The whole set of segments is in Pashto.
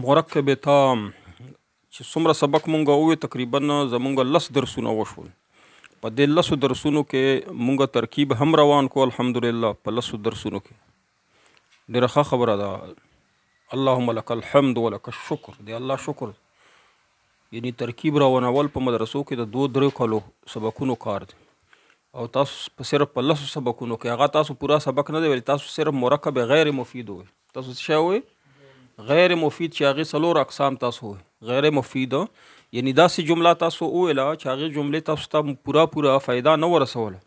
مرکب تام چې څومره سبق مونږ ووی تقریبا زمونږ 10 درسونه وشول. په دې 10 درسونو کې مونږ ترکیب هم روان کو الحمدلله. په 10 درسونو کې ډېره ښه خبره ده. اللهم لك الحمد ولك الشکر. دی الله شکر. یعنی ترکیب روانول په مدرسو کې د 2-3 کالو سبقونو کار دی او تاسو په صرف په 10 سبقونو کې هغه تاسو پورا سبق نه دی ویل، تاسو صرف مرکب غیر مفید وي. تاسو څه وي؟ غیر مفید چې هغه 4 اقسام تاسو وي. غیر مفید یعنی داسې جمله تاسو ویله چې هغه جملې تاسو ته پورا فایده نه ورسوله،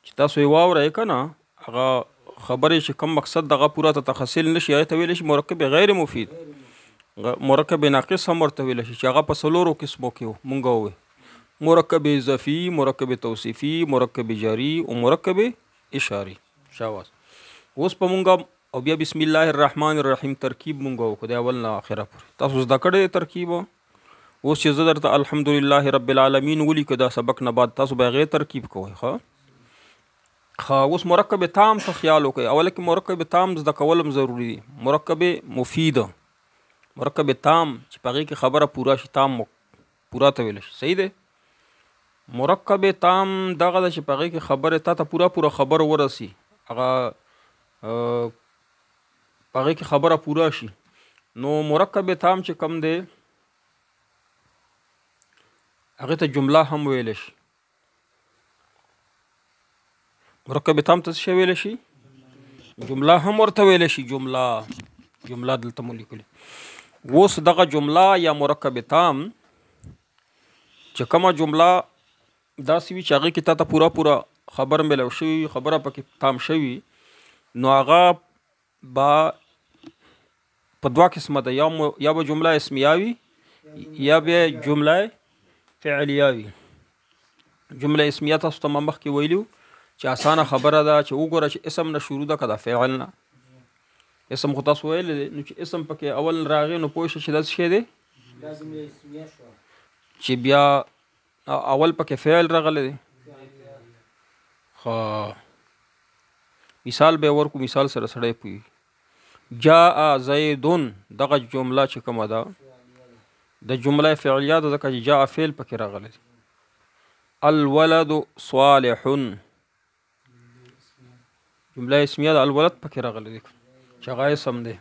چې تاسو یې واورئ که نه هغه خبرې چې کوم مقصد دغه پورا ته تحصیل نشي هغې ته ویلی شي مرکب غیر مفید. مرکب ناقص هم ورته ویلی شي چې هغه په 4 قسمو کې مونږ ووی: مرکب اضافي، مرکب توصیفي، مرکب جاری او مرکب اشاری. شاواز اوس په مونږ او بیا بسم الله الرحمن الرحیم ترکیب مونږ وکړو د اول نه اخره پورې. تاسو زده کړی ترکیب. اوس چې زه درته الحمدلله رب العالمین ولیکه دا سبق نه بعد تاسو به هغې ترکیب کوئ. ښه اوس مرکب تام ته خیال وکړئ. اوله کې مرکب تام زده کول هم ضروري دي. مرکب مفید، مرکب تام چې په هغې کې خبره پوره شي، تام پوره ته ویلی شي. صحیح دی. مرکب تام دغه ده چې په هغې کې خبرې تا ته پوره خبر ورسي، هغه په هغې کې خبره پوره شي. نو مرکب تام چې کوم دی هغې ته جمله هم ویلی شي. مرکب تام ته څه ویلی شي؟ جمله هم ورته ویلی شي. جمله دلته مو لیکلي. اوس دغه جمله یا مرکب تام چې کومه جمله داسې وي چې هغې کې تا ته پوره خبر میلو شوي، خبره پکې تام شوي، نو هغه به په 2 قسمه ده. یا به جمله اسمیه وي یا به جمله فعلیه وي. جمله اسمیه تاسو ته ما مخکې ویلي چې اسانه خبره ده چې وګوره چې اسم نه شروع ده که د فعل نه. اسم خو تاسو ویلی دی، نو چې اسم پکې اول راغی نو پوه شه چې دا څه شی دی چې بیا اول پکې فعل راغلی دی. مثال به ورکو، مثال سره سړی پوهېږي. جاء زیدون دغه جمله چې کومه ده د جمله فعلیه ده ځکه چې جاء فعل پکې راغلی دی. الولد صالح جمله اسمیه ده، الولد پکې راغلی دی چې هغه اسم دی.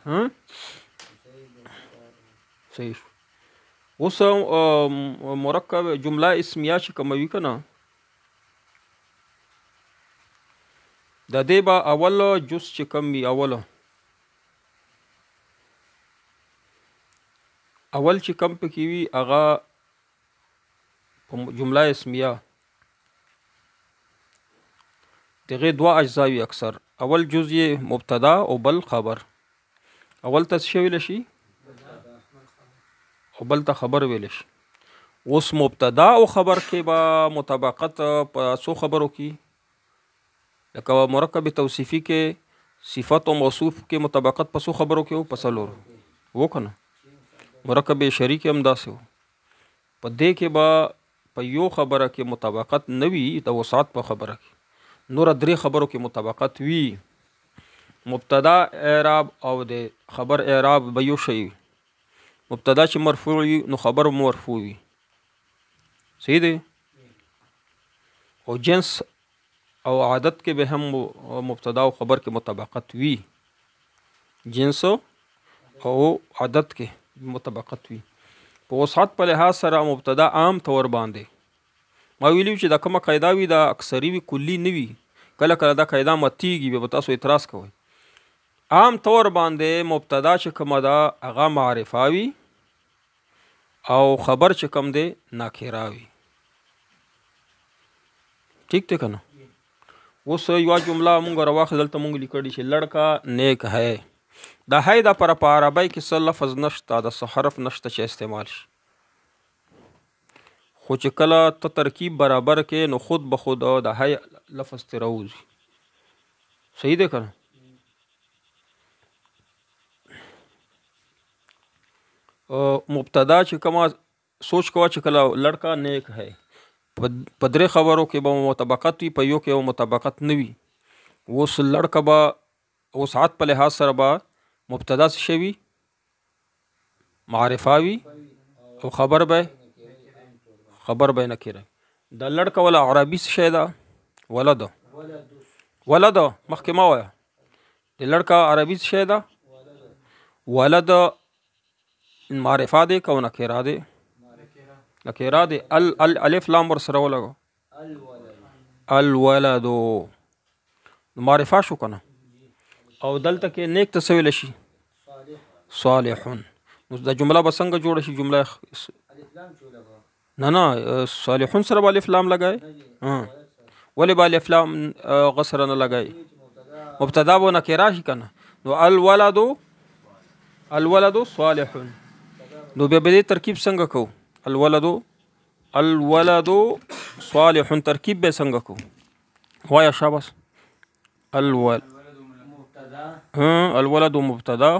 صحیح شو. اوس مرکب جمله اسمیه چې کومه وي که نه د دې به اول جز چې کوم وي، اول چې کم پکې وي هغه په جمله اسمیه دغې 2 اجزا وي اکثر. اول جز یې مبتدا او بل خبر. اول ته څه ویلی شي او بل ته خبر ویلی شي. اوس مبتدا او خبر کې به مطابقت په څو خبرو کې، لکه مرکب توصیفي کې صفت او موصوف کې مطابقت په څو خبرو کې په 4 و که نه. مرکب شری کې هم داسې و. په دې کې به په یو خبره کې مطابقت نه وي، د وسعت په خبره کې نور 3 خبرو کې مطابقت وي. مبتدا اعراب او د خبر اعراب به یو شی وي. مبتدا چې مرفوع وي نو خبر مرفوع وي. صحیح دی. او جنس او عادت کې به هم مبتدا او خبر کې مطابقت وي. جنس او عادت کې مطابقت وي. په وسعت په لحاظ سره مبتدا عام طور باندې ما ویلي چې دا کومه قاعده وي دا اکثري وي، کلي نه وي. کله کله دا قاعده ماتیږي بیا به تاسو اعتراض کوئ. عام طور باندې مبتدا چې کومه ده هغه معرفه وي او خبر چې کوم دی ناکره وي. ٹھیک دی که نه. اوس یوه جمله مونږ راواخلو دلته مونږ لیکلي چې لړکا نیک ہے. د هی د پر په عربی کې څه لفظ نشته، د څه حرف نشته چې استعمال شي، خو چې کله ته ترکیب برابر کې نو خود به خود د هی لفظ ترې راوځي. صحیح دی که نه. مبتدا چې کومه سوچ کوه چې کله لړکا نیک ہے په 3 خبرو کې به مطابقت وي، په یو کې مطابقت نه وي. اوس لړکا به وسعت په لحاظ سره به مبتدا څه شوي معرفه وي او خبر به نکره. د لړ کوله عربي څه شی ده؟ ولد. ولد مخکې ما وایه د لړ کا عربي څه شی ده؟ ولد. معرفه دی که نکره دی؟ نکره دی. الف لام ورسره ولګو الولد معرفه شو کنه. او دلته کې نیک ته څه ویلی شي؟ صالحون. نو دا جمله به څنګه جوړه شي؟ جمله نه صالحون سره به الف لام لګای. ولې به الف لام غسره نه لګای؟ مبتدا به نکره شي کنه. نو الولد صالحون. نو بیا به دې ترکیب څنګه کوو؟ الولد صالحون ترکیب به څنګه کوو؟ وایه شاباس. الولد مبتدا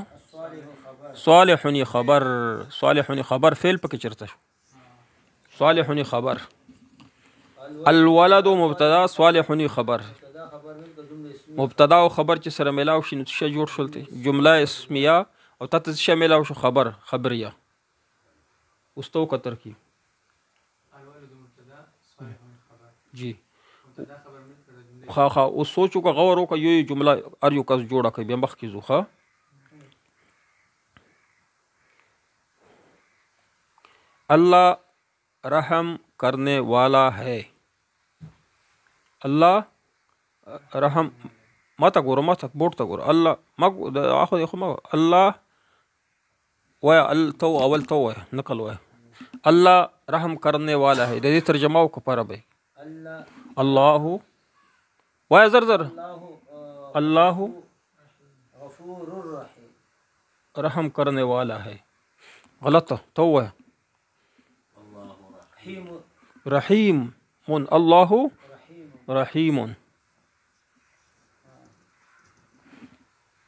صالحون خبر. صالحون خبر فعل پکې چرته شو؟ صالحون خبر. الولد مبتدا صالحون خبر. مبتدا او خبر چې سره ملاو شي نو څه جوړ شول؟ ته جمله اسمیه او تاسو څه ملاو شو؟ خبریه. اوس تو کا ترکیب جی خا اوس سوچو کا غور وکړه یو جمله ار یو کس جوړه کوي بیا مخ کې زوخه. اللہ رحم کرنے والا ہے. اللہ رحم ماته ګوره ماته بورډ ته ګوره. الله ما اخو ما الله وای تو اول تو وای نقل وای الله رحم کرنے والا ہے. د دې ترجمه او کفاره به الله وای زر الله غفور رحم کرنے والا ہے. غلط تو وای رحیم من الله رحیم.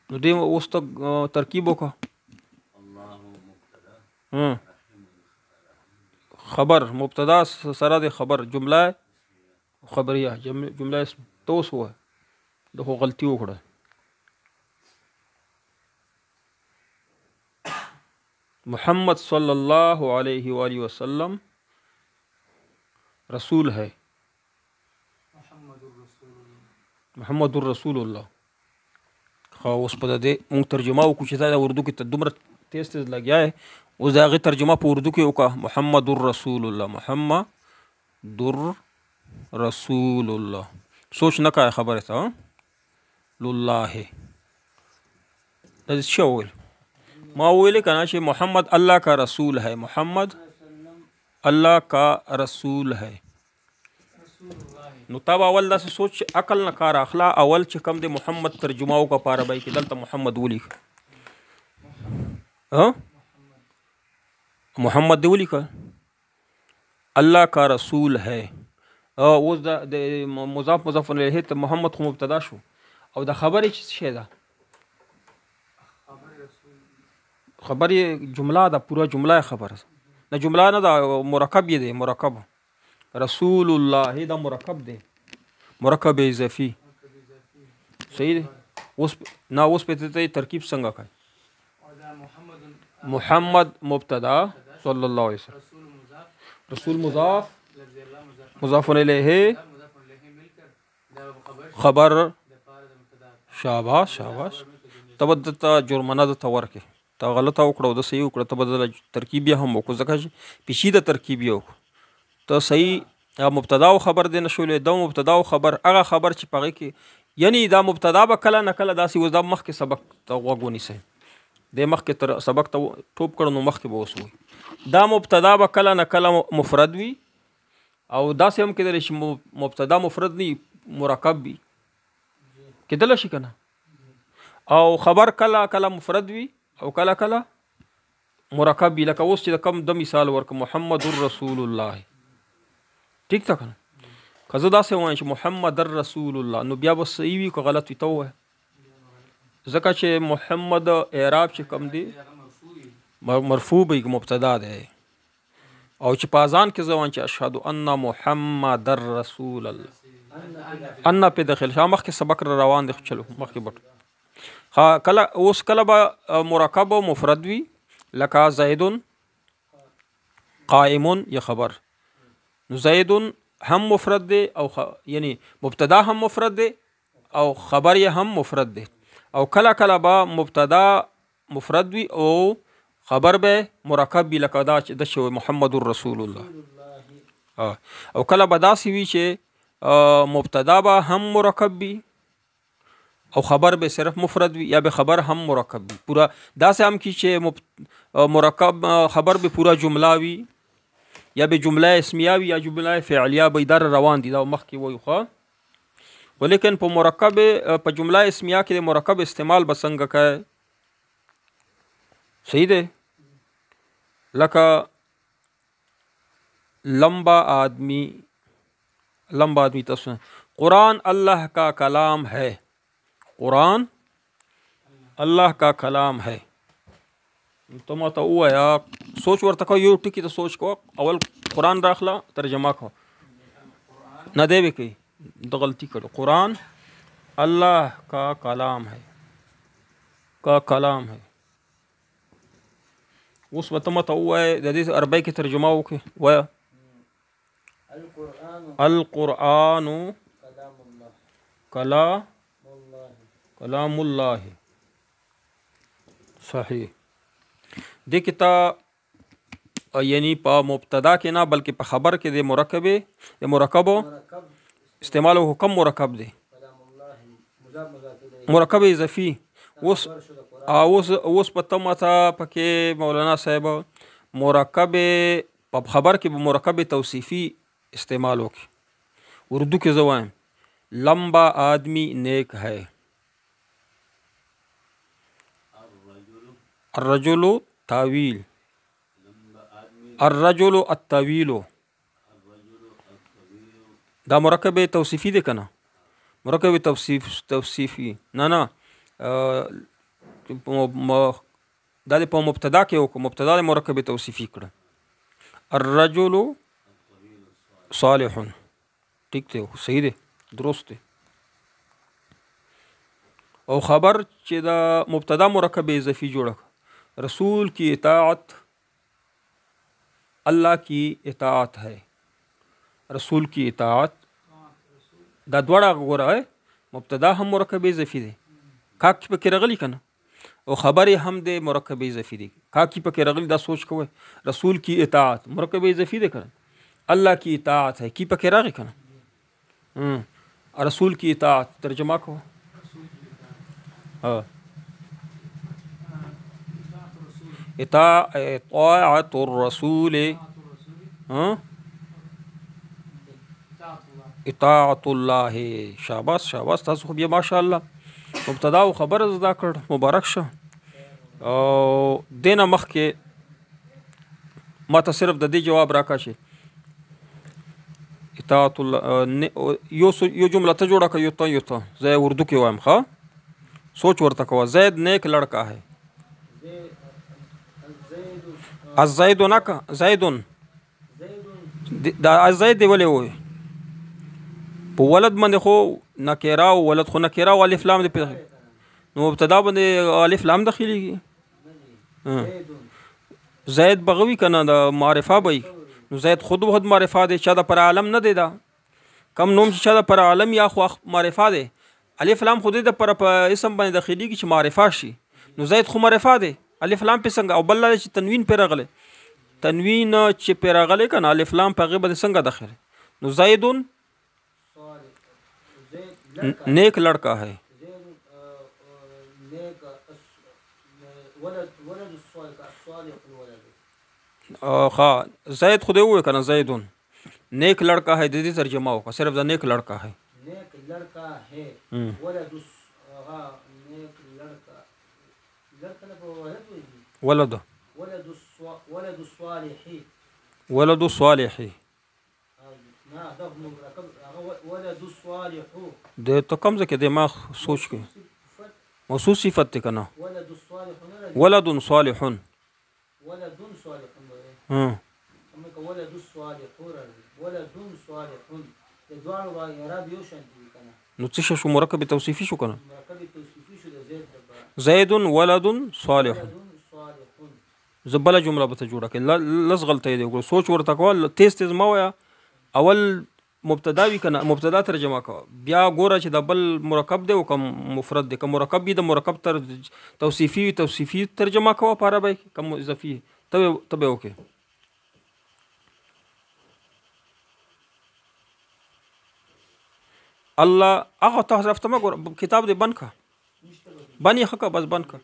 نو دې اوس ته ترکیب وکړه. خبر مبتدا سره د خبر جمله خبریه جمله اسم توس هو دغه غلطي وکړه. محمد صلی الله علیه و آله وسلم رسول ہے. محمد رسول الله. خو اوس په دې مونږ ترجمه وکړو چې دا اردو کې ته دومره تیز لګیا ہے. اوس د هغې ترجمه په اردو کې وکړه محمد رسول الله. محمد رسول الله. سوچ نه کوه خبره ته لله دا څه وویل؟ ما ویلې که نه چې محمد الله کا رسول ہے. محمد اللہ کا رسول ہے. نو تب اول داسې سوچ عقل نه کار اخلا. اول چې کم د محمد ترجمه او کا پاره بای کې دلته محمد ولیک محمد دی ولیک الله کا رسول ہے. اوس د مضاف الیه ته محمد خو مبتدا شو او د خبرې څه شی ده؟ خبرې جمله ده پوره جمله خبره نه جمله نه دا مرکب دی. مرکب رسول الله دا مرکب دی مرکب اضافي صحیح دی. اوس نه اوس په ته ترکیب څنګه کوي؟ محمد مبتدا صلی الله علیه وسلم رسول مضاف مضاف الیه خبر. شاباش شاباش. تب دته جرمانه د تور کې تا غلطه وکړه او د صحیح وکړه ته بدل ترکیب یې هم وکړو ځکه چې پیچیده ترکیب یې وکړو ته صحیح مبتدا او خبر دی نشولې. دا مبتدا او خبر هغه خبر چې په هغې کې یعنی دا مبتدا به کله نه کله داسې اوس دا مخکې سبق ته غوږ ونیسئ. دې مخکې تر سبق ته ټوپ کړو نو مخکې به اوس وي دا مبتدا به کله نه کله مفرد وي او داسې هم کېدلی شي مبتدا مفرد نه مرکب وي کېدلی شي که نه. او خبر کله کله مفرد وي او کله کله مرکب وي. لکه اوس چې د کم د مثال ورکړه محمد رسول الله. ٹھیک ده که نه؟ که زه داسې وایم چې محمد رسول الله نو بیا به صحیح وي که غلط وي ته ووایه ځکه چې محمد اعراب چې کم دی مرفوع به مبتدا دی او چې په اذان کې زه وایم چې اشهد ان محمد رسول الله ان په داخل شا مخکې سبق روان دی چلو مخکې بټ کله اوس کله به مرکب او مفرد وي لکه زیدون قائمون یا خبر. نو زیدون هم مفرد دی او یعنی مبتدا هم مفرد دی او خبر یې هم مفرد دی، او کله کله به مبتدا مفرد وي او خبر به مرکب وي لکه دا چې د شوی محمد رسول الله. او کله به داسې وي چې مبتدا به هم مرکب وي او خبر به صرف مفرد وي، یا به خبر هم مرکب وي. پورا داسې هم کی چې مرکب خبر به پورا جمله وي، یا به جمله اسمیه وي یا جمله فعلیه به در روان دي، دا مخکې وایو خو. ولیکن په مرکب په جمله اسمیه کې د مرکب استعمال به څنګه کوي؟ صحیح دی. لکه لمبا آدمی تاسو قرآن اللہ کا کلام ہے، قرآن اللہ کا کلام ہے. ته ما ته ووایه سوچ ورته کوه، یو ټکي ته سوچ کوه، اول قرآن راخله ترجمه کوه. نه دی به کوي د غلطي کړو. قرآن اللہ کا کلام ہے، کا کلام ہے. اوس به ته ما ته ووایه د دې عربی کې ترجمه وکړې، وایه القرآن کلام الله. صحیح. دې کې تا یعنی په مبتدا کې نه بلکې په خبر کې د مرکبو استعمال او حکم مرکب دی، مرکب اضافي. اوس په تمه پکې مولانا صاحب مرکب په خبر کې به مرکب توصیفي استعمال وکړي. اردو کې زه وایم لمبا آدمی نیک ہے، الرجل تاویل، الرجل الطویل. دا مرکب توصیفی دی کنه، مرکب توصیفی نه دا په مبتدا کې وکړو، مبتدا د مرکب توصیفی کړه. الرجل صالح، ٹھیک دی، صحیح دی، درست دی. او خبر چې دا مبتدا مرکب اضافی جوړه، رسول کی اطاعت اللہ کی اطاعت ہے، رسول کی اطاعت دا دوړه غوړه ہے. مبتدا هم مرکب اضافي دی، کاک پکې راغلی کنه، او خبر هم د مرکب اضافي دی، کاکی پکې راغلی. دا سوچ کوئ رسول کی اطاعت مرکب اضافي دی کنه، اللہ کی اطاعت ہے کی پکې راغی کنه. رسول کی اطاعت ترجمه کو. اطاعت الرسول اطاعت الله. شاباش شاباش، تاسو خو بیا ماشاءالله مبتدا او خبر زده کړ، مبارک شه. او دینه مخکې ما ته صرف د دې جواب راکاشه اطاعت الله. یو جمله ته جوړه کړه، یو ته زه اردو کې وایم. ښه سوچ ورته کوه. زید نیک لڑکا ہے، الزید نکا زیدون دا الزید دی ولې وای په ولد باندې خو نکره او ولد خو نکره او الف لام دی، نو مبتدا باندې الف لام داخليږي. زید بغوی کنه دا معرفه بای، نو زید خود معرفه دی، چا د پر عالم نه دی. دا کم نوم چې چا د پر عالم یا خو معرفه دی، الف لام خو د پر په اسم باندې داخليږي چې معرفه شي. نو زید خو معرفه دی، الف لام په څنګه، او بل چې تنوین پر راغله، تنوین چې پر راغله کنه الف لام په غیبه څنګه داخله. نو زیدون نیک لڑکا ہے، زید خود ہوئے کنه زیدون نیک لڑکا ہے، د دې ترجمه وکړه صرف دا نیک لڑکا ہے. نیک لڑکا ہے ولد صالحی، ولد صالحی د ته کوم ځکه د ما سوچ کې موصوف صفت ته کنه ولد صالح، ولد صالح ولد صالح د دوه اعراب یو شان دي کنه. نو څه شو مرکب توصیفي شو کنه، مرکب توصیفي شو د زید زید ولد صالح. زه بله جمله به ته جوړه کړې. لس غلطۍ دی وکړو، سوچ ورته کوه، تیز تیز مه وایه. اول مبتدا وي که نه، مبتدا ترجمه کوه، بیا ګوره چې د بل مرکب دی او که مفرد دی. که مرکب وي د مرکب توصیفي وي توصیفي ترجمه کوه په عربی کې، که اضافي ته به وکړې. الله هغه ته حذف ته مه ګوره، کتاب دې بند کړه، بند یې ښه کړه، بس بند کړه.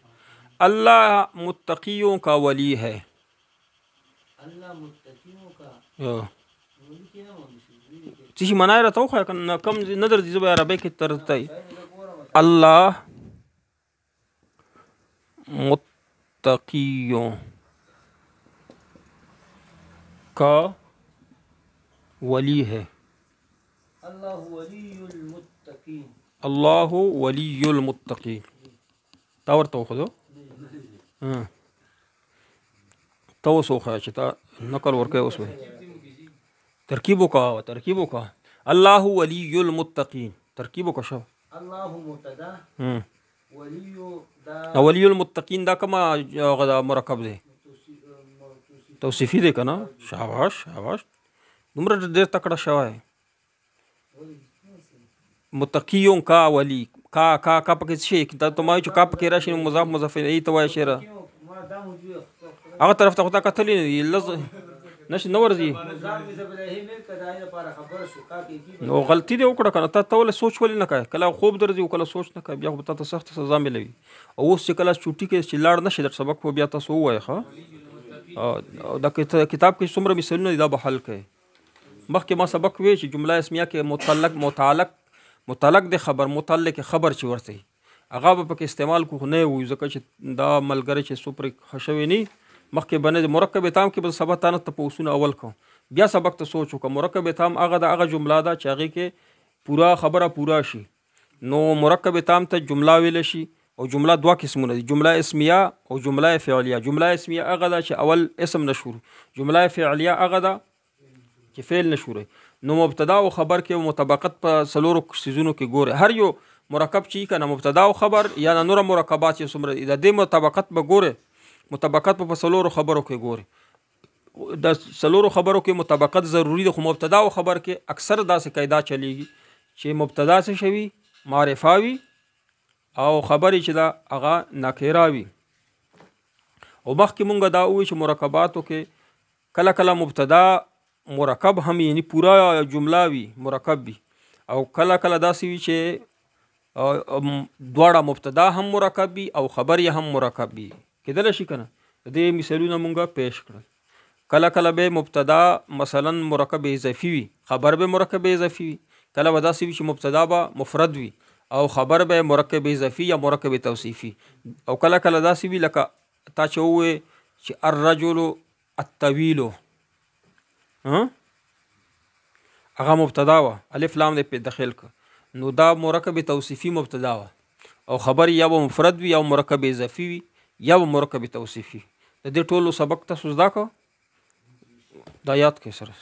اللہ متقیوں کا ولی ہے. اللہ متقیوں کا چیشی منای رہتا ہو خواہ کم ندر دیزو بے عربی کی ترتائی. اللہ متقیوں کا ولی ہے. اللہ ولی المتقین. اللہ ولی المتقین تاور تو خودو تو سوخا چتا نقل ورکے اس میں ترکیبوں کا اللہ ولی المتقین ترکیبوں کا شب اللہ مبتدا ولی المتقین دا کما غدا مرکب دے توصیفی دے کنا. شاباش شاباش دمرا دیر تکڑا شوا ہے. متقیوں کا ولی کا پکې شي دا ته ما چې کا پکې راشي مضاف مضاف الیه ته وایي شعر هغه طرف ته خدا کتلې لز نشي نو ورځي نو غلطي دی وکړه کنه. ته ول سوچ ولې نه کوي، کله خوب درځي او کله سوچ نه کوي، بیا خو ته سخت سزا ملوي. او اوس چې کله چوټي کې چې لاړ نشي در سبق په بیا تاسو وایي ښه دا کتاب کې څومره مثالونه دا به حل کوي. مخکې ما سبق وی چې جمله اسمیه کې متعلق د خبر متعلق خبر چې ورته هغه به پکې استعمال کو نه وي ځکه چې دا ملګری چې سپر خشوي نه مخکې باندې مرکب تام کې به سبق تانه ته پوسونه اول کو بیا سبق ته سوچ وکړه. مرکب تام هغه د هغه جمله ده چې هغه کې پورا خبره پورا شي. نو مرکب تام ته جمله ویل شي او جمله دوه قسمونه دي، جمله اسمیه او جمله فعلیه. جمله اسمیه هغه ده چې اول اسم نشور، جمله فعلیه هغه ده چې فعل نشور. نو مبتدا او خبر کې مطابقت په سلورو سيزونو کې ګوره. هر یو مرکب چې کنه مبتدا او خبر یا نور مرکبات چې څومره د دې مطابقت به ګوره، مطابقت په سلورو خبرو کې ګوره. د سلورو خبرو کې مطابقت ضروری ده، خو مبتدا او خبر کې اکثر داسې قاعده چلیږي چې مبتدا څه شوی معرفه وي او خبرې چې دا هغه نکره وي. او مخکې مونږ دا وایو چې مرکباتو کې کله کله مبتدا مرکب هم یعنی پورا جمله وي مرکب وي، او کله کله داسې وي چې دواړه مبتدا هم مرکب وي او خبر یې هم مرکب وي. کېدلی شي که نه د دې مثالونه مونږ پیش کړل. کله کله به مبتدا مثلا مرکب اضافي وي، خبر به مرکب اضافي وي. کله به داسې وي چې مبتدا به مفرد وي او خبر به مرکب اضافي یا مرکب توصیفي. او کله کله داسې وي لکه تا چې ووایې چې الرجل الطویل هغه مبتدا وه، الف لام دې په داخل که، نو دا مرکب توصیفي مبتدا وه او خبر یا به مفرد وي یا مرکب اضافي وي یا به مرکب توصیفي. د دې ټولو سبق تاسو زده کړه، دا یاد کړئ سره.